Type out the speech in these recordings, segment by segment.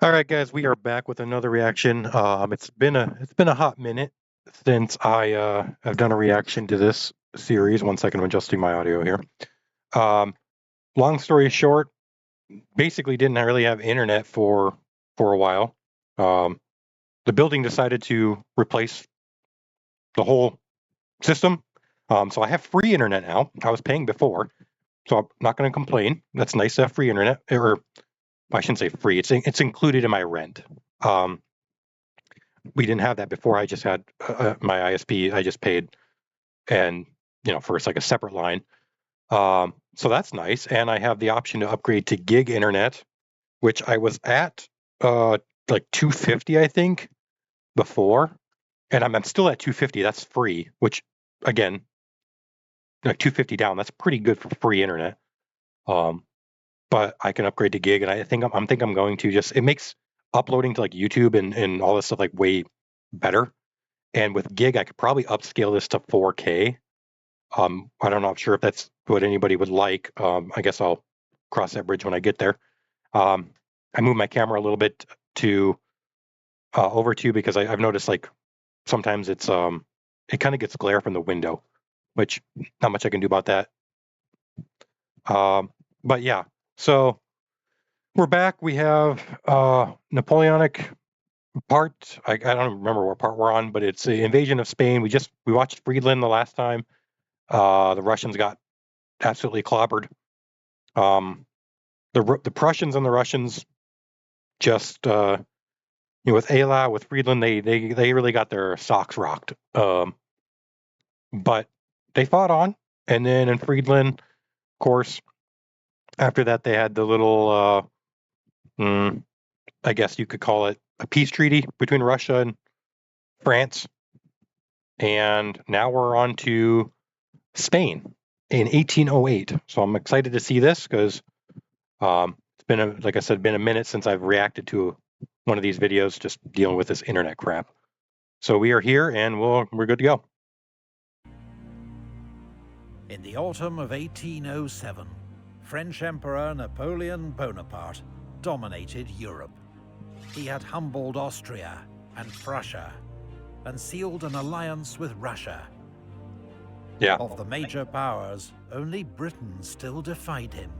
All right, guys, we are back with another reaction. It's been a hot minute since I have done a reaction to this series. 1 second, I'm adjusting my audio here. Um, Long story short, basically didn't really have internet for a while. Um, the building decided to replace the whole system, so I have free internet now. I was paying before, so I'm not going to complain. That's nice to have free internet, or I shouldn't say free. It's included in my rent. Um, we didn't have that before. I just had my ISP. I just paid, and for it's like a separate line. So that's nice, and I have the option to upgrade to gig internet, which I was at like 250, I think, before, and I'm still at 250. That's free, which again, like 250 down, that's pretty good for free internet. Um, but I can upgrade to gig, and I'm going to just it makes uploading to like YouTube and all this stuff like way better. And with gig, I could probably upscale this to 4K. I don't know. I'm sure if that's what anybody would like. I guess I'll cross that bridge when I get there. I moved my camera a little bit to over to because I've noticed like sometimes it kind of gets glare from the window, which not much I can do about that. But yeah, so we're back. We have Napoleonic part. I don't remember what part we're on, but it's the invasion of Spain. We watched Friedland the last time. The Russians got absolutely clobbered. The Prussians and the Russians just with Ayla, with Friedland, they really got their socks rocked. But they fought on, and then in Friedland, of course, after that they had the little I guess you could call it a peace treaty between Russia and France, and now we're on to Spain in 1808. So I'm excited to see this because it's been like I said, been a minute since I've reacted to one of these videos, just dealing with this internet crap. So we are here, and we're good to go. In the autumn of 1807, French Emperor Napoleon Bonaparte dominated Europe. He had humbled Austria and Prussia, and sealed an alliance with Russia. Yeah. Of the major powers, only Britain still defied him,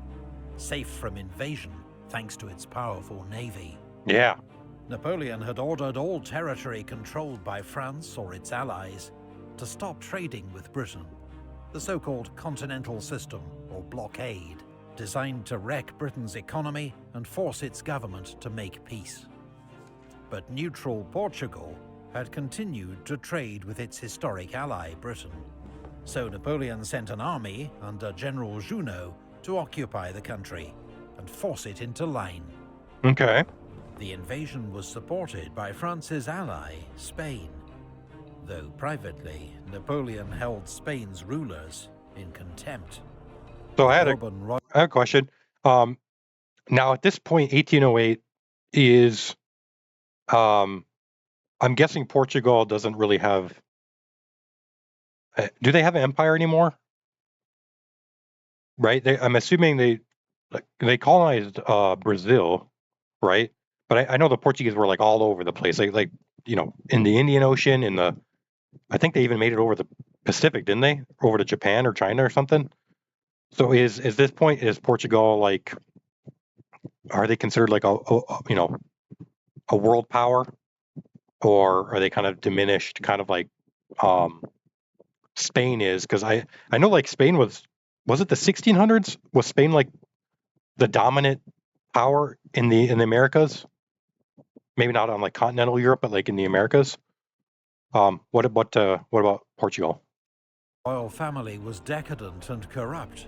safe from invasion thanks to its powerful navy. Yeah. Napoleon had ordered all territory controlled by France or its allies to stop trading with Britain, the so-called Continental System, or blockade, designed to wreck Britain's economy and force its government to make peace. But neutral Portugal had continued to trade with its historic ally, Britain. So Napoleon sent an army under General Junot to occupy the country and force it into line. Okay. The invasion was supported by France's ally, Spain, though privately, Napoleon held Spain's rulers in contempt. So I had a question. Now at this point, 1808 is, I'm guessing Portugal doesn't really have. Do they have an empire anymore? Right. I'm assuming they colonized Brazil, right? But I know the Portuguese were like all over the place, like in the Indian Ocean, I think they even made it over the Pacific, didn't they? Over to Japan or China or something. So is this point, is Portugal like, are they considered like a world power, or are they kind of diminished, kind of like Spain is? Because I know like Spain was it the 1600s? Was Spain like the dominant power in the Americas? Maybe not on like continental Europe, but like in the Americas. What about Portugal? The royal family was decadent and corrupt.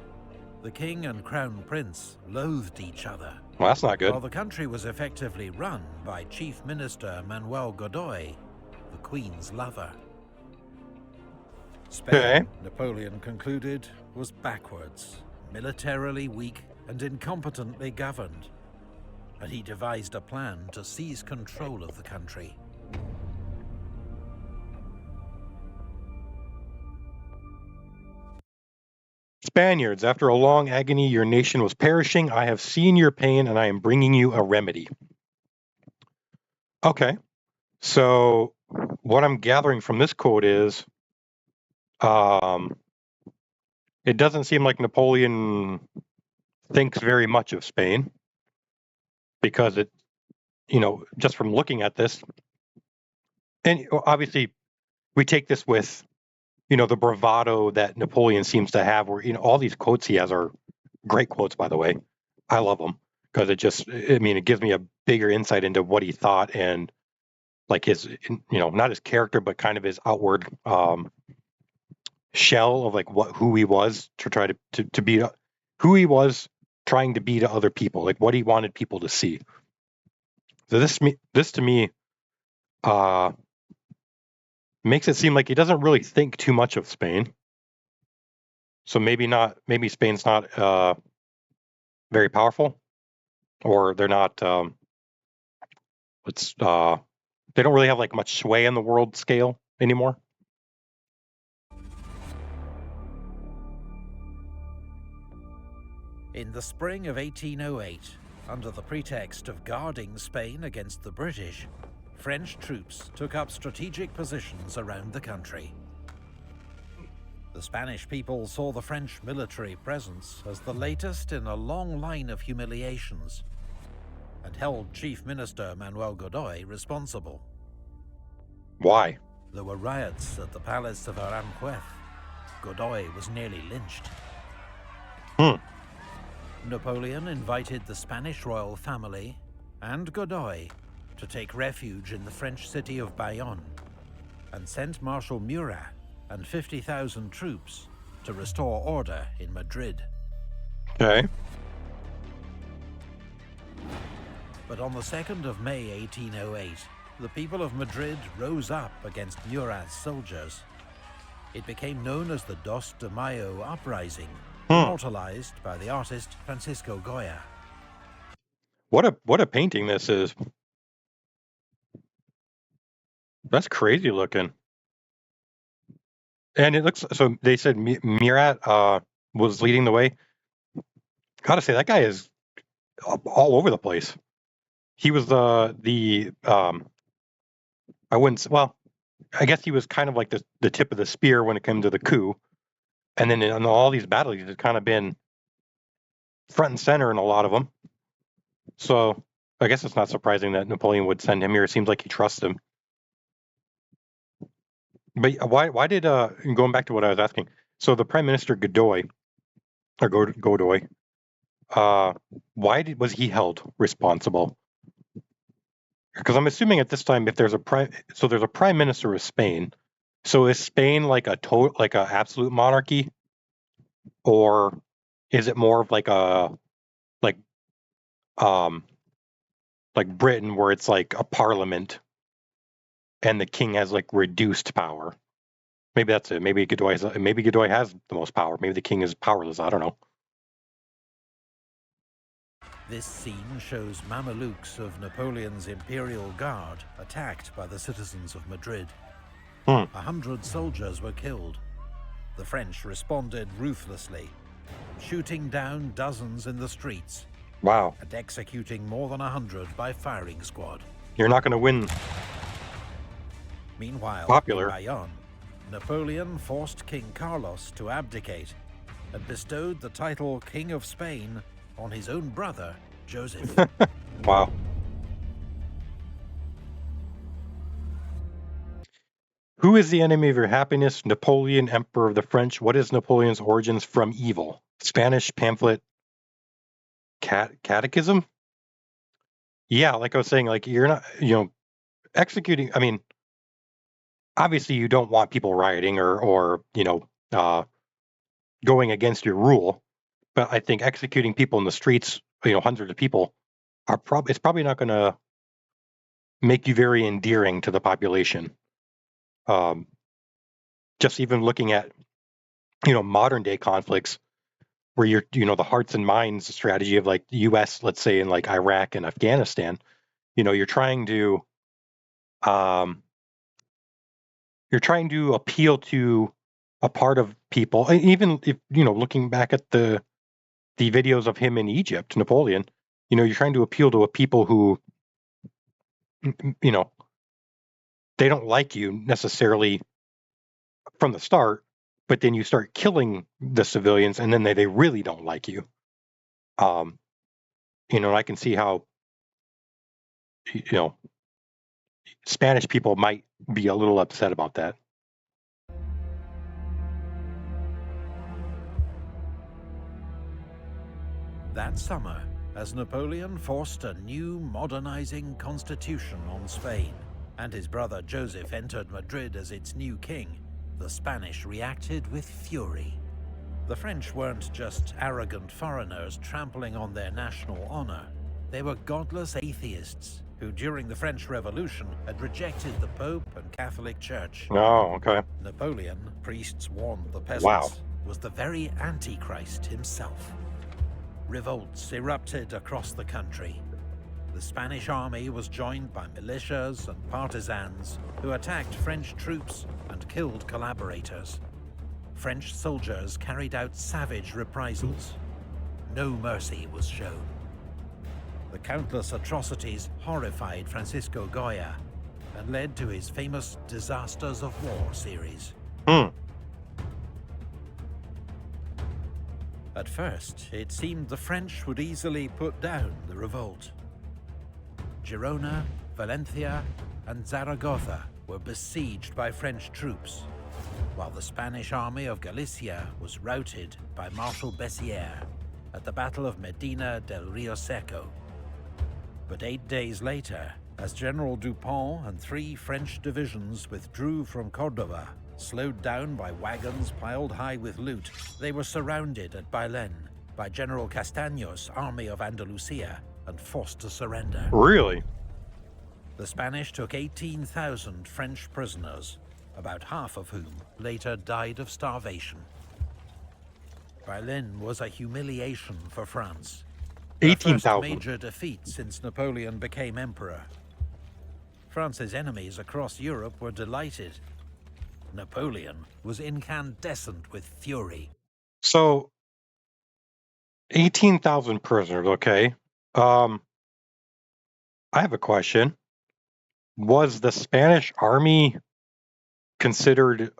The king and crown prince loathed each other. Well, that's not good. While the country was effectively run by Chief Minister Manuel Godoy, the Queen's lover. Spain, Okay. Napoleon concluded, was backwards, militarily weak and incompetently governed, and he devised a plan to seize control of the country. Spaniards, after a long agony, your nation was perishing. I have seen your pain, and I am bringing you a remedy. Okay. So what I'm gathering from this quote is, it doesn't seem like Napoleon thinks very much of Spain, because it, just from looking at this, and obviously we take this with, the bravado that Napoleon seems to have, where, all these quotes he has are great quotes, by the way. I love them because it gives me a bigger insight into what he thought, and like his, not his character, but kind of his outward shell of like who he was, to try to be who he was trying to be to other people, like what he wanted people to see. So this to me uh, makes it seem like he doesn't really think too much of Spain. So maybe Spain's not very powerful, or they're not. It's they don't really have like much sway in the world scale anymore. In the spring of 1808, under the pretext of guarding Spain against the British, French troops took up strategic positions around the country. The Spanish people saw the French military presence as the latest in a long line of humiliations, and held Chief Minister Manuel Godoy responsible. Why? There were riots at the palace of Aranjuez. Godoy was nearly lynched. Napoleon invited the Spanish royal family and Godoy to take refuge in the French city of Bayonne, and sent Marshal Murat and 50,000 troops to restore order in Madrid. Okay. But on the 2nd of May 1808, the people of Madrid rose up against Murat's soldiers. It became known as the 2 de Mayo uprising, immortalized by the artist Francisco Goya. What a painting this is. That's crazy looking. And it looks, so they said Murat was leading the way. Gotta say, that guy is all over the place. He was I wouldn't, well, I guess he was kind of like the tip of the spear when it came to the coup. And then in all these battles, he's kind of been front and center in a lot of them. So I guess it's not surprising that Napoleon would send him here. It seems like he trusts him. But why did, going back to what I was asking, so the Prime Minister Godoy, or Godoy, was he held responsible? Because I'm assuming at this time, if there's there's a prime minister of Spain. So is Spain like like a absolute monarchy, or is it more of like um like Britain, where it's like a parliament and the king has like reduced power? Maybe that's it. Maybe Godoy has the most power. Maybe the king is powerless. I don't know. This scene shows Mamelukes of Napoleon's Imperial Guard attacked by the citizens of Madrid. 100 soldiers were killed. The French responded ruthlessly, shooting down dozens in the streets. Wow. And executing more than 100 by firing squad. You're not going to win. Meanwhile, popular. in Bayonne, Napoleon forced King Carlos to abdicate and bestowed the title King of Spain on his own brother, Joseph. Wow. Who is the enemy of your happiness? Napoleon, Emperor of the French. What is Napoleon's origins from evil? Spanish pamphlet. Catechism? Yeah, like I was saying, like you're not, executing. I mean, obviously you don't want people rioting or going against your rule, but I think executing people in the streets, hundreds of people, it's probably not going to make you very endearing to the population. Just even looking at, modern day conflicts, where you're, the hearts and minds strategy of like the U.S., let's say in like Iraq and Afghanistan, you're trying to appeal to a part of people. Even if, looking back at the videos of him in Egypt, Napoleon, you're trying to appeal to a people who you know, they don't like you necessarily from the start, but then you start killing the civilians, and then they really don't like you. I can see how, Spanish people might be a little upset about that. That summer, as Napoleon forced a new modernizing constitution on Spain, and his brother Joseph entered Madrid as its new king, the Spanish reacted with fury. The French weren't just arrogant foreigners trampling on their national honor. They were godless atheists who, during the French Revolution, had rejected the Pope and Catholic Church. Oh, okay. Napoleon, priests warned the peasants, Wow. was the very Antichrist himself. Revolts erupted across the country. The Spanish army was joined by militias and partisans who attacked French troops and killed collaborators. French soldiers carried out savage reprisals. No mercy was shown. The countless atrocities horrified Francisco Goya and led to his famous Disasters of War series. At first, it seemed the French would easily put down the revolt. Girona, Valencia, and Zaragoza were besieged by French troops, while the Spanish army of Galicia was routed by Marshal Bessières at the Battle of Medina del Rio Seco. But 8 days later, as General Dupont and 3 French divisions withdrew from Córdoba, slowed down by wagons piled high with loot, they were surrounded at Bailén by General Castaños' army of Andalusia and forced to surrender. Really? The Spanish took 18,000 French prisoners, about half of whom later died of starvation. Bailén was a humiliation for France. 18,000. The first major defeat since Napoleon became emperor. France's enemies across Europe were delighted. Napoleon was incandescent with fury. So, 18,000 prisoners, okay. I have a question. Was the Spanish army considered,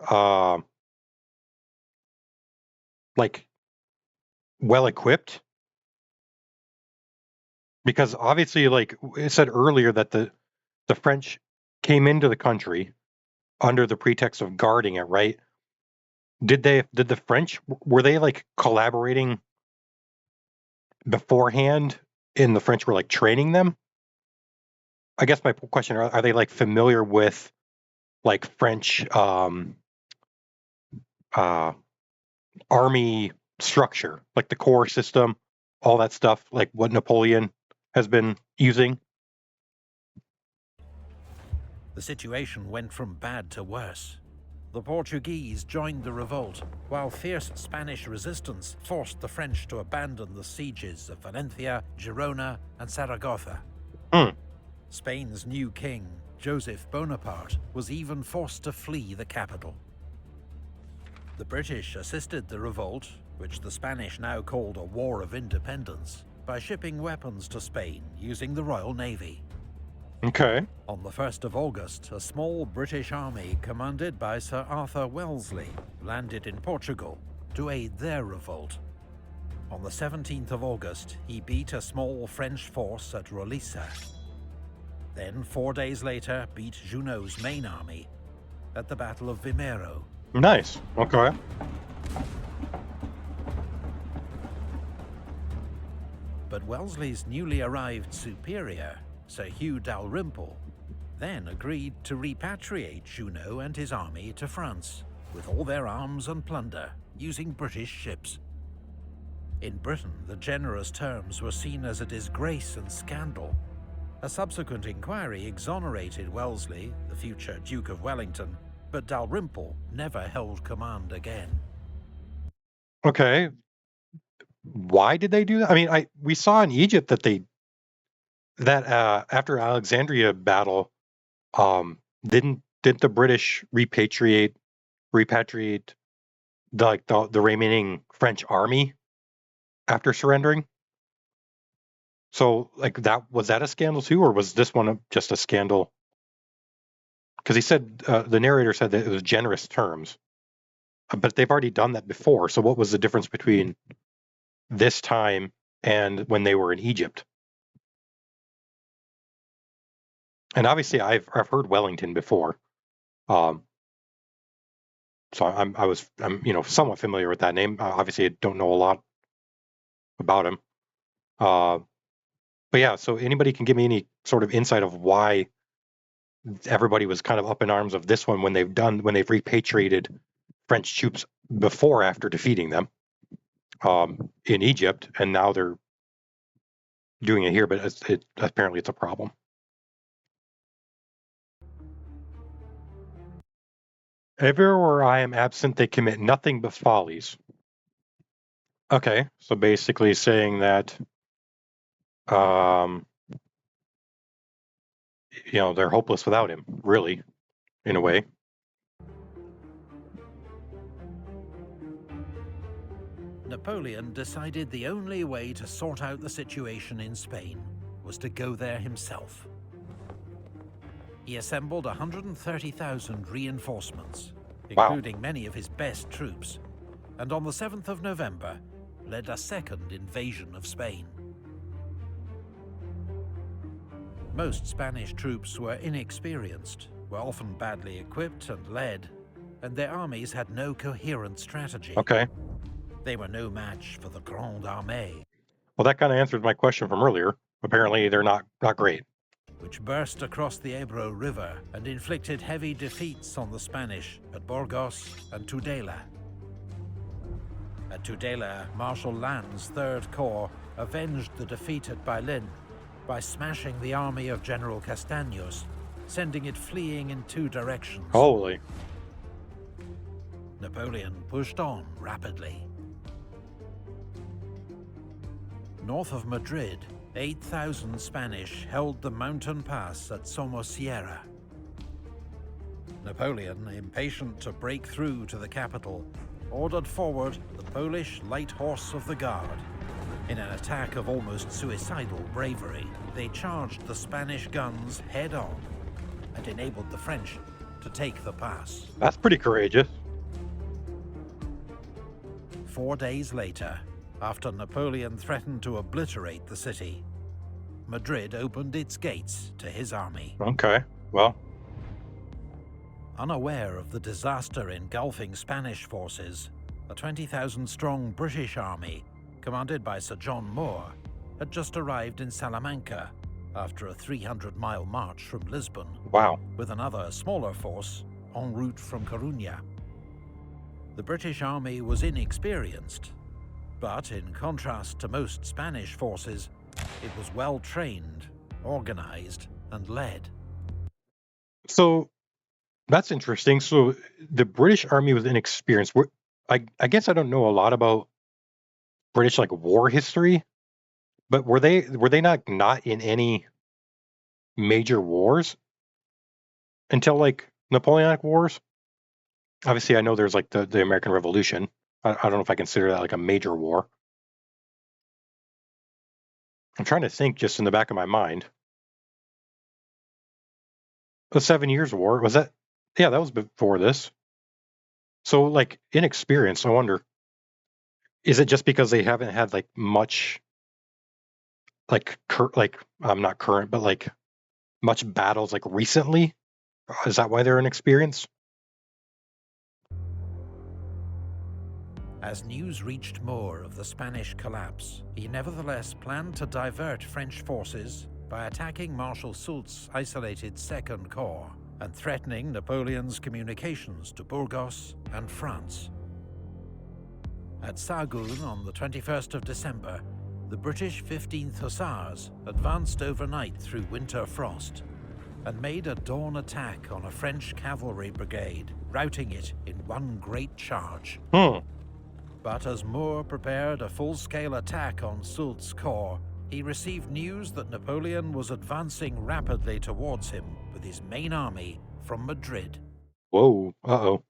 well-equipped? Because obviously, like it said earlier, that the French came into the country under the pretext of guarding it, right? Did the French, were they like collaborating beforehand, and the French were like training them? I guess my question, are they like familiar with like French army structure, like the corps system, all that stuff, like what Napoleon has been using? The situation went from bad to worse. The Portuguese joined the revolt, while fierce Spanish resistance forced the French to abandon the sieges of Valencia, Girona, and Zaragoza. Spain's new king, Joseph Bonaparte, was even forced to flee the capital. The British assisted the revolt, which the Spanish now called a War of Independence, by shipping weapons to Spain using the Royal Navy. Okay. On the 1st of August, a small British army commanded by Sir Arthur Wellesley landed in Portugal to aid their revolt. On the 17th of August, he beat a small French force at Rolissa. Then, 4 days later, beat Junot's main army at the Battle of Vimeiro. Nice. Okay. But Wellesley's newly arrived superior, Sir Hugh Dalrymple, then agreed to repatriate Junot and his army to France, with all their arms and plunder, using British ships. In Britain, the generous terms were seen as a disgrace and scandal. A subsequent inquiry exonerated Wellesley, the future Duke of Wellington, but Dalrymple never held command again. Okay. Why did they do that? I mean, we saw in Egypt that after Alexandria battle, didn't the British repatriate the remaining French army after surrendering? So, like, was that a scandal too, or was this one just a scandal? Because he said the narrator said that it was generous terms, but they've already done that before. So, what was the difference between this time and when they were in Egypt? And obviously, I've heard Wellington before, so I'm somewhat familiar with that name. Obviously, I don't know a lot about him. But yeah, so anybody can give me any sort of insight of why everybody was kind of up in arms of this one when they've repatriated French troops before after defeating them in Egypt, and now they're doing it here, but apparently it's a problem. Everywhere I am absent, they commit nothing but follies. Okay, so basically saying that they're hopeless without him, really, in a way. Napoleon decided the only way to sort out the situation in Spain was to go there himself. He assembled 130,000 reinforcements, including many of his best troops, and on the 7th of November, led a second invasion of Spain. Most Spanish troops were inexperienced, were often badly equipped and led, and their armies had no coherent strategy. Okay. They were no match for the Grande Armée. Well, that kind of answers my question from earlier. Apparently, they're not great. Which burst across the Ebro River and inflicted heavy defeats on the Spanish at Burgos and Tudela. At Tudela, Marshal Lannes' Third Corps avenged the defeat at Bailén by smashing the army of General Castaños, sending it fleeing in two directions. Holy. Napoleon pushed on rapidly. North of Madrid, 8,000 Spanish held the mountain pass at Somosierra. Napoleon, impatient to break through to the capital, ordered forward the Polish light horse of the guard. In an attack of almost suicidal bravery, they charged the Spanish guns head-on and enabled the French to take the pass. That's pretty courageous. 4 days later, after Napoleon threatened to obliterate the city, Madrid opened its gates to his army. Okay, well. Unaware of the disaster engulfing Spanish forces, a 20,000-strong British army, commanded by Sir John Moore, had just arrived in Salamanca after a 300-mile march from Lisbon. Wow. With another smaller force en route from Corunna. The British army was inexperienced, but in contrast to most Spanish forces, it was well-trained, organized, and led. So, that's interesting. So, the British army was inexperienced. I guess I don't know a lot about British war history, but were they not in any major wars until Napoleonic Wars? Obviously, I know there's the American Revolution. I don't know if I consider that a major war. I'm trying to think just in the back of my mind. The 7 Years' War, was that? Yeah, that was before this. So, inexperienced, I wonder, is it just because they haven't had much, not current, but much battles recently? Is that why they're inexperienced? As news reached Moore of the Spanish collapse, he nevertheless planned to divert French forces by attacking Marshal Soult's isolated Second Corps and threatening Napoleon's communications to Burgos and France. At Saguin on the 21st of December, the British 15th Hussars advanced overnight through winter frost and made a dawn attack on a French cavalry brigade, routing it in one great charge. But as Moore prepared a full-scale attack on Soult's corps, he received news that Napoleon was advancing rapidly towards him with his main army from Madrid. Whoa, uh-oh.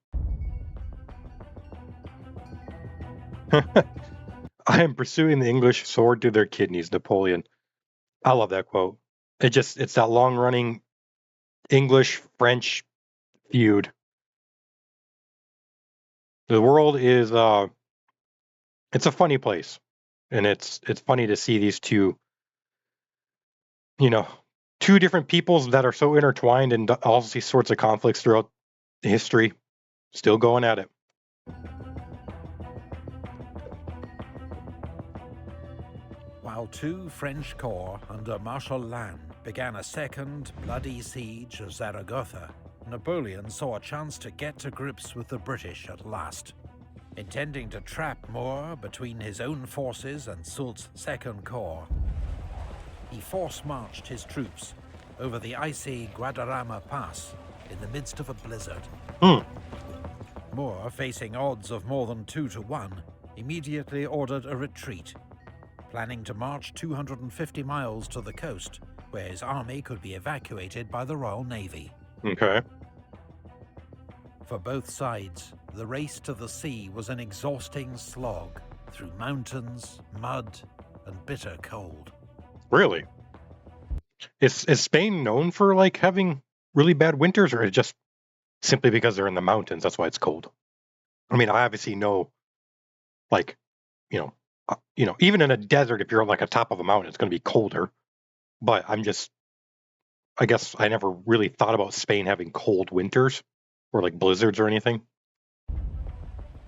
I am pursuing the English sword to their kidneys, Napoleon. I love that quote. It's that long running English-French feud. The world is it's a funny place, and it's funny to see these two, two different peoples that are so intertwined and all these sorts of conflicts throughout history, still going at it. While two French corps under Marshal Lannes began a second bloody siege of Zaragoza, Napoleon saw a chance to get to grips with the British at last. Intending to trap Moore between his own forces and Soult's Second Corps, he force-marched his troops over the icy Guadarrama Pass in the midst of a blizzard. Moore, facing odds of more than 2-1, immediately ordered a retreat, planning to march 250 miles to the coast, where his army could be evacuated by the Royal Navy. Okay. For both sides, the race to the sea was an exhausting slog through mountains, mud, and bitter cold. Really? Is Spain known for like having really bad winters, or is it just simply because they're in the mountains, that's why it's cold? I mean, I obviously know, like, even in a desert, if you're on like a top of a mountain, it's going to be colder. But I guess I never really thought about Spain having cold winters or like blizzards or anything.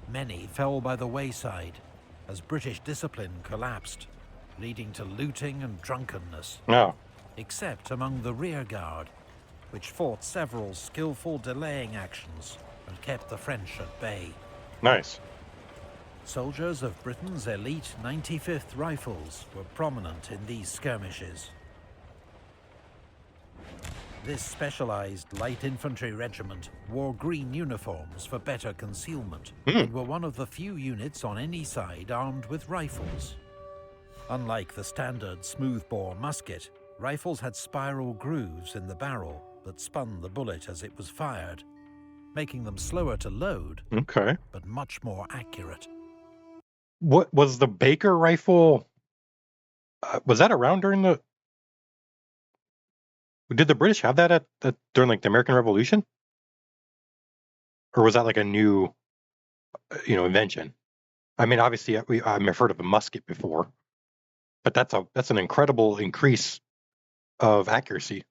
Many fell by the wayside as British discipline collapsed, leading to looting and drunkenness. Yeah. Except among the rear guard, which fought several skillful delaying actions and kept the French at bay. Nice. Soldiers of Britain's elite 95th Rifles were prominent in these skirmishes. This specialized light infantry regiment wore green uniforms for better concealment and were one of the few units on any side armed with rifles. Unlike the standard smoothbore musket, rifles had spiral grooves in the barrel that spun the bullet as it was fired, making them slower to load, but much more accurate. What was the Baker rifle? Was that around during the? Did the British have that during like the American Revolution, or was that like a new, invention? I mean, obviously, I've heard of a musket before, but that's an incredible increase of accuracy.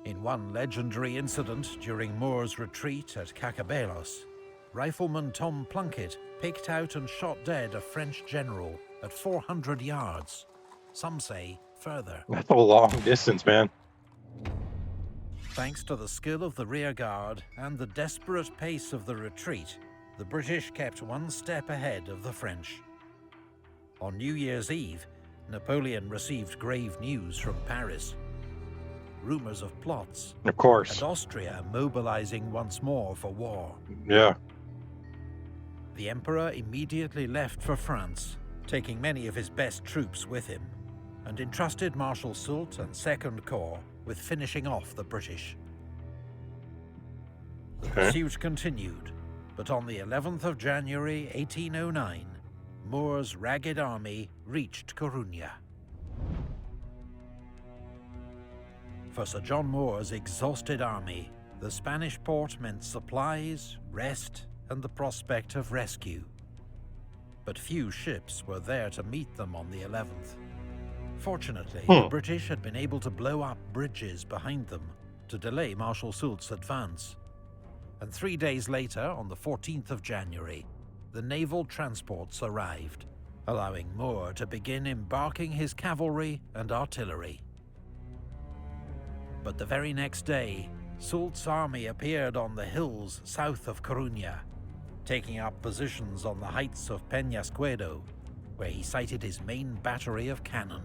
In one legendary incident during Moore's retreat at Cacabelos, rifleman Tom Plunkett picked out and shot dead a French general at 400 yards. Some say further. That's a long distance, man. Thanks to the skill of the rear guard and the desperate pace of the retreat, the British kept one step ahead of the French. On New Year's Eve, Napoleon received grave news from Paris. Rumors of plots. Of course. And Austria mobilizing once more for war. Yeah. The Emperor immediately left for France, taking many of his best troops with him, and entrusted Marshal Soult and Second Corps with finishing off the British. The pursuit continued, but on the 11th of January 1809, Moore's ragged army reached Corunna. For Sir John Moore's exhausted army, the Spanish port meant supplies, rest, and the prospect of rescue. But few ships were there to meet them on the 11th. Fortunately, the British had been able to blow up bridges behind them to delay Marshal Soult's advance. And 3 days later, on the 14th of January, the naval transports arrived, allowing Moore to begin embarking his cavalry and artillery. But the very next day, Soult's army appeared on the hills south of Corunna, taking up positions on the heights of Peñasquedo, where he sighted his main battery of cannon.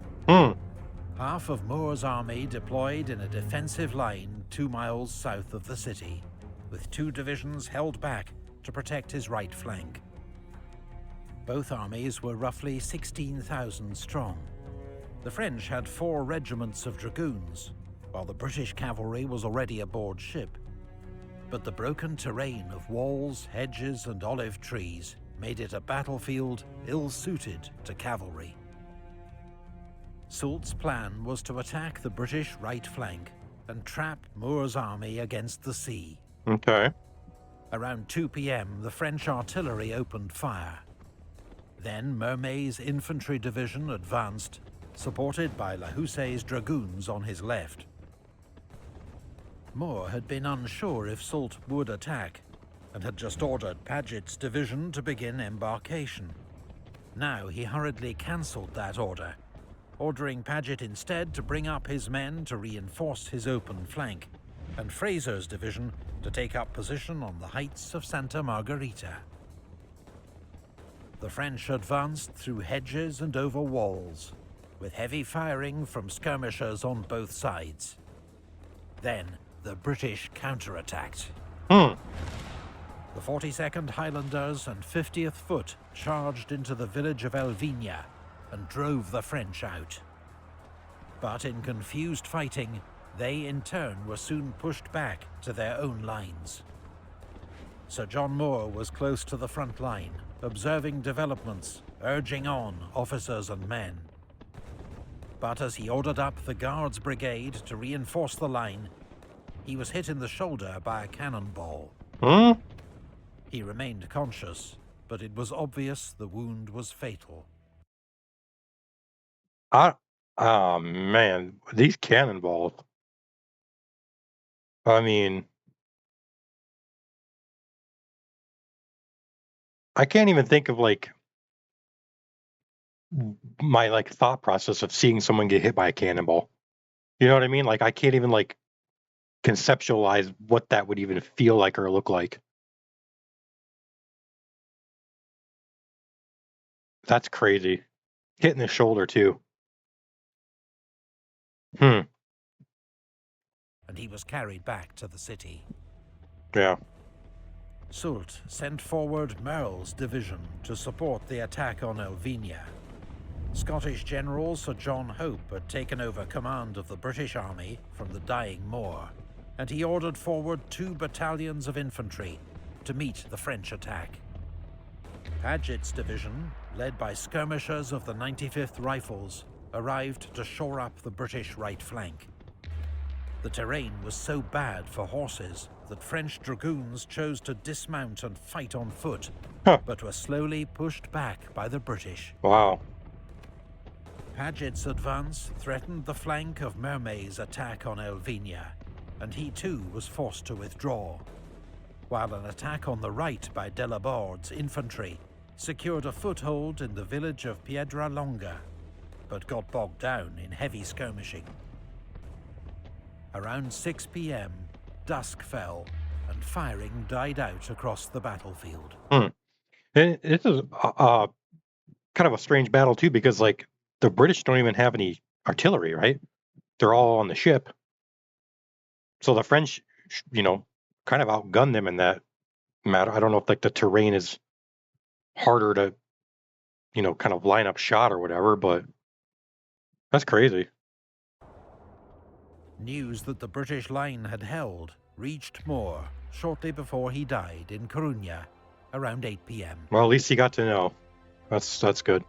Half of Moore's army deployed in a defensive line 2 miles south of the city, with 2 divisions held back to protect his right flank. Both armies were roughly 16,000 strong. The French had 4 regiments of dragoons, while the British cavalry was already aboard ship. But the broken terrain of walls, hedges, and olive trees made it a battlefield ill-suited to cavalry. Soult's plan was to attack the British right flank and trap Moore's army against the sea. Okay. Around 2 p.m, the French artillery opened fire. Then Mermet's infantry division advanced, supported by Lahoussaye's dragoons on his left. Moore had been unsure if Soult would attack, and had just ordered Paget's division to begin embarkation. Now he hurriedly cancelled that order, ordering Paget instead to bring up his men to reinforce his open flank, and Fraser's division to take up position on the heights of Santa Margarita. The French advanced through hedges and over walls, with heavy firing from skirmishers on both sides. Then the British counterattacked. The 42nd Highlanders and 50th Foot charged into the village of Elvina and drove the French out. But in confused fighting, they in turn were soon pushed back to their own lines. Sir John Moore was close to the front line, observing developments, urging on officers and men. But as he ordered up the Guards Brigade to reinforce the line, he was hit in the shoulder by a cannonball. He remained conscious, but it was obvious the wound was fatal. Oh man, these cannonballs. I mean, I can't even think of like my like thought process of seeing someone get hit by a cannonball. You know what I mean? Like I can't even like conceptualize what that would even feel like or look like. That's crazy. Hitting the shoulder too. And he was carried back to the city. Yeah. Soult sent forward Merle's division to support the attack on Elvina. Scottish General Sir John Hope had taken over command of the British army from the dying Moore, and he ordered forward 2 battalions of infantry to meet the French attack. Paget's division, led by skirmishers of the 95th Rifles, arrived to shore up the British right flank. The terrain was so bad for horses that French dragoons chose to dismount and fight on foot, but were slowly pushed back by the British. Wow. Paget's advance threatened the flank of Mermet's attack on Elvina, and he too was forced to withdraw, while an attack on the right by Delaborde's infantry secured a foothold in the village of Piedra Longa, but got bogged down in heavy skirmishing. Around 6 p.m, dusk fell, and firing died out across the battlefield. And this is kind of a strange battle too, because like the British don't even have any artillery, right? They're all on the ship. So the French, kind of outgunned them in that matter. I don't know if like the terrain is harder to, kind of line up shot or whatever, but that's crazy. News that the British line had held reached Moore shortly before he died in Corunna, around 8 p.m. Well, at least he got to know. That's good.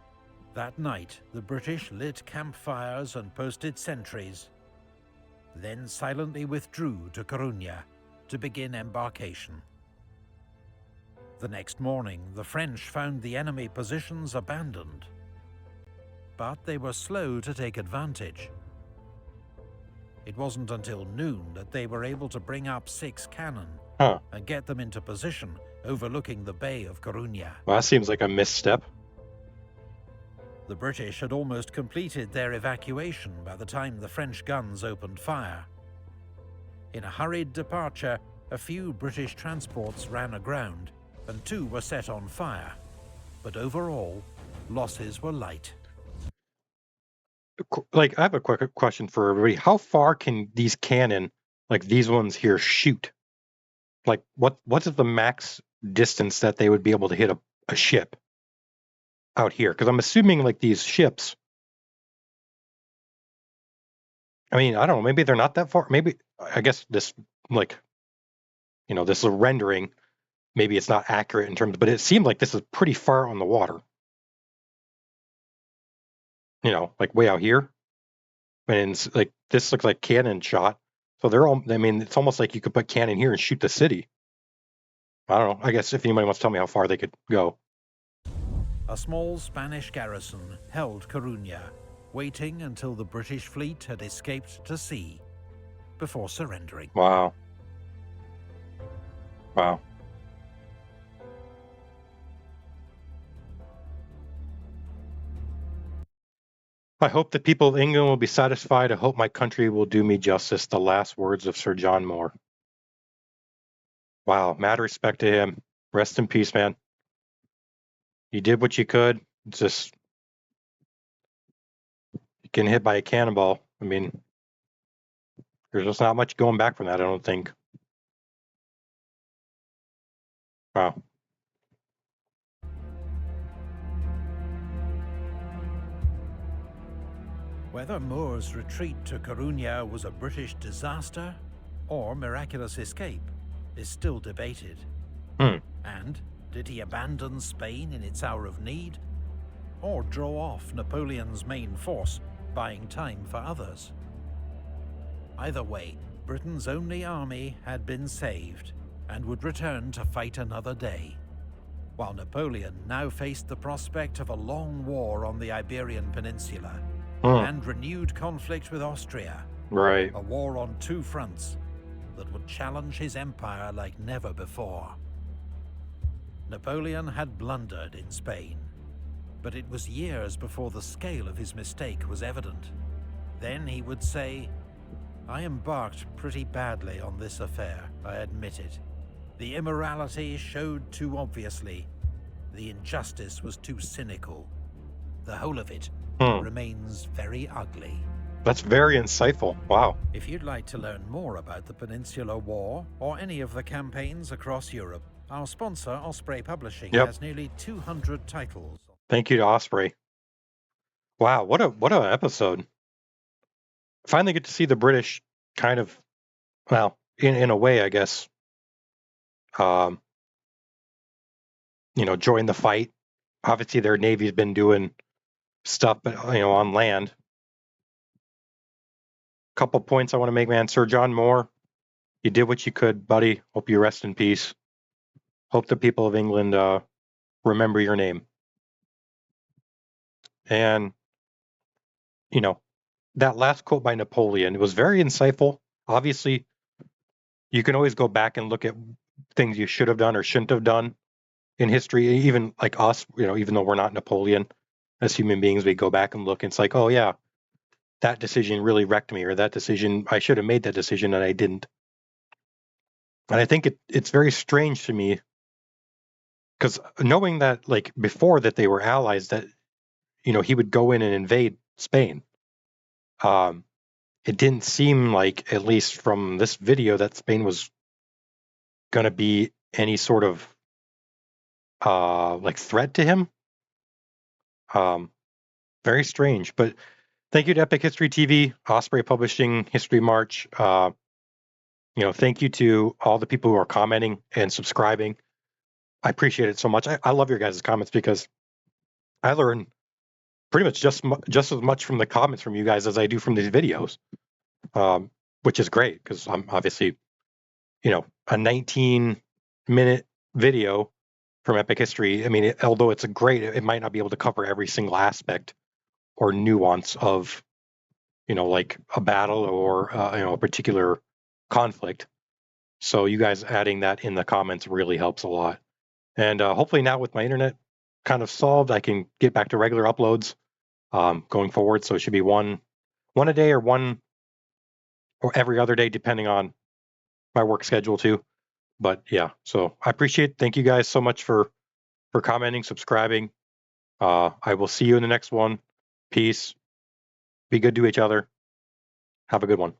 That night, the British lit campfires and posted sentries, then silently withdrew to Corunna to begin embarkation. The next morning, the French found the enemy positions abandoned, but they were slow to take advantage. It wasn't until noon that they were able to bring up 6 cannon and get them into position overlooking the Bay of Corunna. Well, that seems like a misstep. The British had almost completed their evacuation by the time the French guns opened fire. In a hurried departure, a few British transports ran aground, and 2 were set on fire. But overall, losses were light. Like, I have a quick question for everybody. How far can these cannon, like these ones here, shoot? Like, what is the max distance that they would be able to hit a ship out here? Because I'm assuming like these ships, I mean, I don't know, maybe they're not that far. Maybe, I guess this, like, this is a rendering. Maybe it's not accurate in terms, but it seemed like this is pretty far on the water. Like way out here. And it's like this looks like cannon shot. So they're all. I mean, it's almost like you could put cannon here and shoot the city. I don't know. I guess if anybody wants to tell me how far they could go. A small Spanish garrison held Corunna, waiting until the British fleet had escaped to sea before surrendering. Wow. Wow. I hope the people of England will be satisfied. I hope my country will do me justice. The last words of Sir John Moore. Wow. Mad respect to him. Rest in peace, man. You did what you could. It's just getting hit by a cannonball. I mean, there's just not much going back from that, I don't think. Wow. Whether Moore's retreat to Corunna was a British disaster or miraculous escape is still debated. And did he abandon Spain in its hour of need, or draw off Napoleon's main force, buying time for others? Either way, Britain's only army had been saved and would return to fight another day, while Napoleon now faced the prospect of a long war on the Iberian Peninsula and renewed conflict with Austria. Right. A war on two fronts that would challenge his empire like never before. Napoleon had blundered in Spain, but it was years before the scale of his mistake was evident. Then he would say, "I embarked pretty badly on this affair, I admit it. The immorality showed too obviously. The injustice was too cynical. The whole of it remains very ugly." That's very insightful. Wow. If you'd like to learn more about the Peninsular War or any of the campaigns across Europe, our sponsor, Osprey Publishing, has nearly 200 titles. Thank you to Osprey. Wow, what an episode. Finally get to see the British kind of, well, in a way, I guess, join the fight. Obviously, their Navy's been doing stuff, but on land. Couple points I want to make, man. Sir John Moore, you did what you could, buddy. Hope you rest in peace. Hope the people of England remember your name. And, that last quote by Napoleon, it was very insightful. Obviously, you can always go back and look at things you should have done or shouldn't have done in history. Even like us, even though we're not Napoleon, as human beings, we go back and look, and it's like, oh yeah, that decision really wrecked me, or that decision, I should have made that decision and I didn't. And I think it's very strange to me, because knowing that, like, before that they were allies, that he would go in and invade Spain. It didn't seem like, at least from this video, that Spain was going to be any sort of like threat to him. Very strange. But thank you to Epic History TV, Osprey Publishing, History March. Thank you to all the people who are commenting and subscribing. I appreciate it so much. I love your guys' comments, because I learn pretty much just as much from the comments from you guys as I do from these videos, which is great, because I'm obviously, a 19-minute video from Epic History. I mean, although it's it might not be able to cover every single aspect or nuance of, like a battle or, a particular conflict. So you guys adding that in the comments really helps a lot. And hopefully now, with my internet kind of solved, I can get back to regular uploads going forward. So it should be one a day, or one or every other day, depending on my work schedule too. But yeah, so I appreciate it. Thank you guys so much for commenting, subscribing. I will see you in the next one. Peace. Be good to each other. Have a good one.